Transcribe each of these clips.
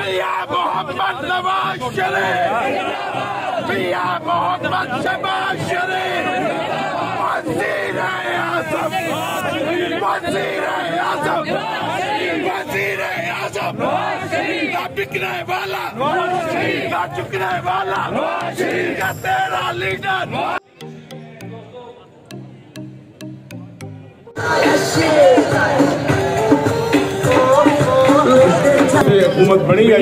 मियां मोहम्मद नवाज शरीफ, मियां मोहम्मद शहबाज शरीफ, वज़ीर आज़म, वज़ीर आज़म, वज़ीर आज़म, ना बिकने वाला, ना झुकने वाला, का तेरा लीडर। हुकूमत बनी है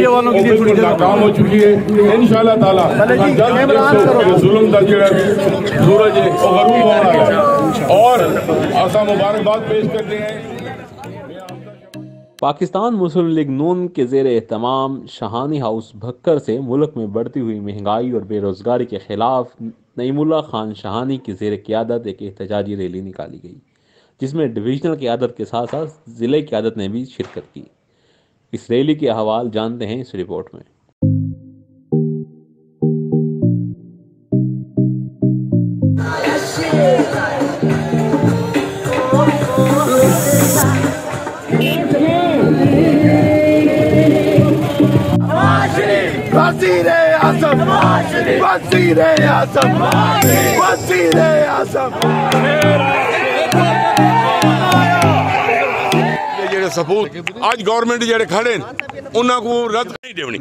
नाकाम हो चुकी है। इंशाअल्लाह ताला जुल्म का जो सूरज है वो गरूब हो रहा है और आसा मुबारकबाद पेश करते हैं। पाकिस्तान मुस्लिम लीग नून के ज़ेर एहतमाम शहानी हाउस भक्कर से मुल्क में बढ़ती हुई महंगाई और बेरोज़गारी के खिलाफ नईमुल्ला खान शहानी की ज़ेर क़यादत एक एहतजाजी रैली निकाली गई, जिसमें डिवीज़नल क़यादत के साथ साथ ज़िले क़यादत ने भी शिरकत की। इस रैली के अहवाल जानते हैं इस रिपोर्ट में। वज़ीर आज़म, वज़ीर आज़म, वज़ीर आज़म। जेड़े सबूत आज गवर्नमेंट जेड़े खड़े उन्हां को रद्द नहीं देवनी,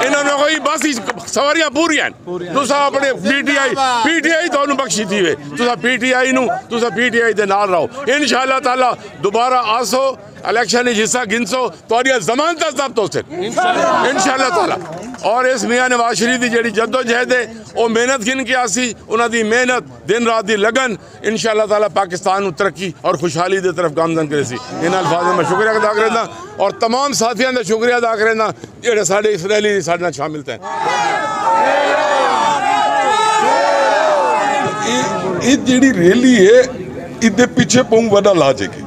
इन्होंने कोई बस सवारियां पूरियां तुसा अपने पीटीआई तो बख्शी थी वे तुसा पीटीआई दे नाल रहो। इंशाअल्लाह ताला दोबारा आसो इलेक्शन हिस्सा गिनसो तो जमानत जब्त हो इंशाअल्लाह ताला। और इस मियां नवाज शरीफ की जी जद्दोजहद है वो मेहनत गिन के आसी उन्होंने मेहनत दिन रात की लगन इंशाअल्लाह ताला पाकिस्तान तरक्की और खुशहाली की तरफ गामजन करे सी। इन अल्फाज में शुक्रिया अदा करना और तमाम साथियों का शुक्रिया अदा करना जेडे साडे इस रैली साडे शामिल थे। ये जी रैली है इदे पीछे पऊँ वडा लाजिक है।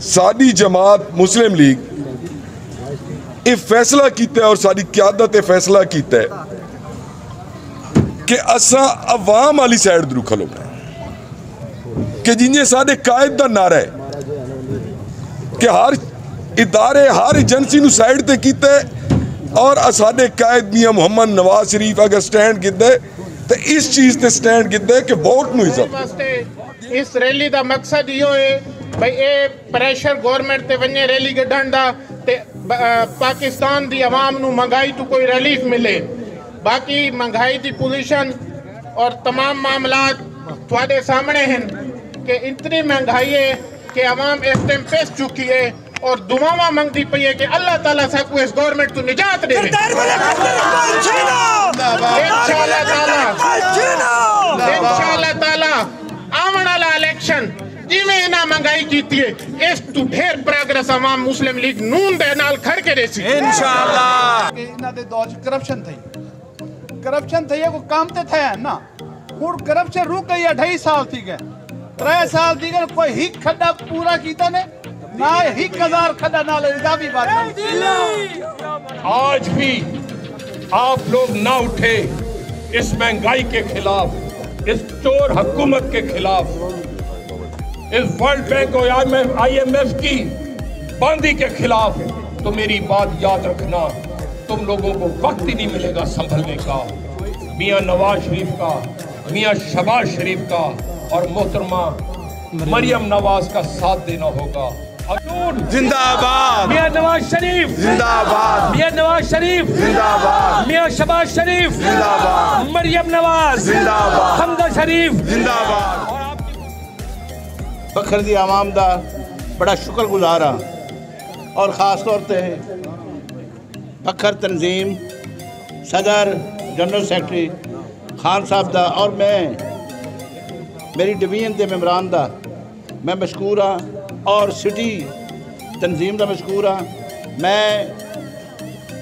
साडी जमात मुस्लिम लीग ये फैसला किया और साडी क़यादत ये फैसला किया कि असा अवाम वाली साइड दरू खलोना कि जिन्हें साडे कायद का नारा है कि हर इदारे हर एजेंसी नू साइड ते कीते और साडे कायद मियां मोहम्मद नवाज शरीफ अगर स्टैंड कीते तो इस चीज ते स्टैंड कीते कि वोट नू इज्जत। इस रैली का मकसद यो है भाई ये प्रेशर गवर्नमेंट ते वने रैली कढण दा ते पाकिस्तान दी आवाम नू महंगाई तो कोई रिलीफ मिले। बाकी महंगाई की पोजीशन और तमाम मामलात तुहाडे सामने हैं कि इतनी महंगाई है कि आवाम इस टाइम पिस चुकी है और दुआवां मंगती पई है कि अल्लाह ताला साकू इस गवर्नमेंट तो निजात दे। इंशाअल्लाह ताला आवन वाला इलेक्शन जिवें इन्हां महंगाई कीती है इस तो ढेर प्रोग्रेस आवाम मुस्लिम लीग नून दे नाल खड़ के देसी इंशाअल्लाह। इन्हां दे दौर करप्शन थई को काम ते थया ना हुण करप्शन रुक गई 2.5 साल थी गए 3 साल थी गए कोई हिक खड्डा पूरा कीता ने ना 1000 खड्डा ना इजाफी बात। आज भी आप लोग ना उठे इस महंगाई के खिलाफ, इस चोर हुकूमत के खिलाफ, इस वर्ल्ड बैंक और IMF की बंदी के खिलाफ, तो मेरी बात याद रखना तुम लोगों को वक्त ही नहीं मिलेगा संभलने का। मियां नवाज शरीफ का, मियां शहबाज शरीफ का और मोहतरमा मरियम नवाज का साथ देना होगा। जिंदाबाद मियां नवाज शरीफ जिंदाबाद, मियां नवाज शरीफ जिंदाबाद, मियां शहबाज शरीफ जिंदाबाद, मरियम नवाज जिंदाबाद, हमदा शरीफ जिंदाबाद। बखर दी आवाम दा बड़ा शुक्रगुजार हाँ और ख़ास तौर पे बखर तंजीम सदर जनरल सैकटरी खान साहब दा और मैं मेरी डिवीजन के मेंबरान दा मैं मशकूर हाँ और सिटी तंजीम दा मशकूर हाँ। मैं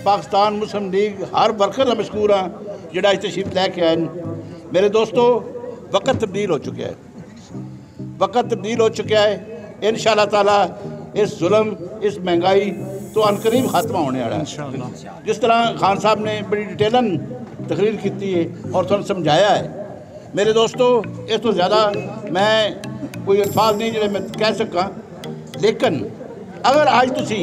पाकिस्तान मुस्लिम लीग हर वर्कर दा मशकूर हाँ जिहड़ा इस तशरीफ लैके आए। मेरे दोस्तों वक्त तब्दील हो चुका है, वक्त तब्दील हो चुका है। इंशाअल्लाह ताला इस जुल्म इस महंगाई तो अनकरीब खात्मा होने वाला है। जिस तरह खान साहब ने बड़ी डिटेलन तकरीर की है और तुहानू समझाया है। मेरे दोस्तों इस तो ज़्यादा मैं कोई अल्फाज नहीं जो मैं कह सका, लेकिन अगर आज तुसी